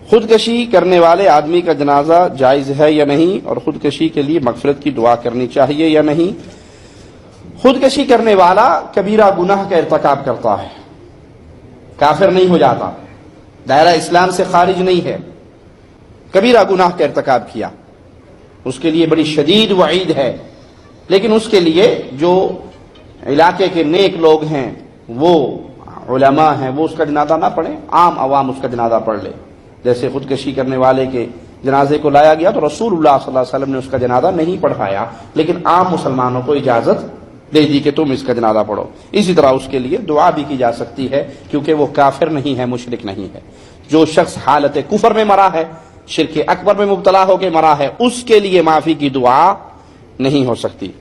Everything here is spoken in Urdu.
خودکشی کرنے والے آدمی کا جنازہ جائز ہے یا نہیں، اور خودکشی کے لیے مغفرت کی دعا کرنی چاہیے یا نہیں؟ خودکشی کرنے والا کبیرہ گناہ کا ارتکاب کرتا ہے، کافر نہیں ہو جاتا، دائرہ اسلام سے خارج نہیں ہے، کبیرہ گناہ کا ارتکاب کیا، اس کے لیے بڑی شدید وعید ہے، لیکن اس کے لیے جو علاقے کے نیک لوگ ہیں، وہ علماء ہیں، وہ اس کا جنازہ نہ پڑھیں، عام عوام اس کا جنازہ پڑھ لے۔ جیسے خودکشی کرنے والے کے جنازے کو لایا گیا تو رسول اللہ صلی اللہ علیہ وسلم نے اس کا جنازہ نہیں پڑھایا، لیکن عام مسلمانوں کو اجازت دے دی کہ تم اس کا جنازہ پڑھو۔ اسی طرح اس کے لیے دعا بھی کی جا سکتی ہے، کیونکہ وہ کافر نہیں ہے، مشرک نہیں ہے۔ جو شخص حالت کفر میں مرا ہے، شرک اکبر میں مبتلا ہو کے مرا ہے، اس کے لیے معافی کی دعا نہیں ہو سکتی۔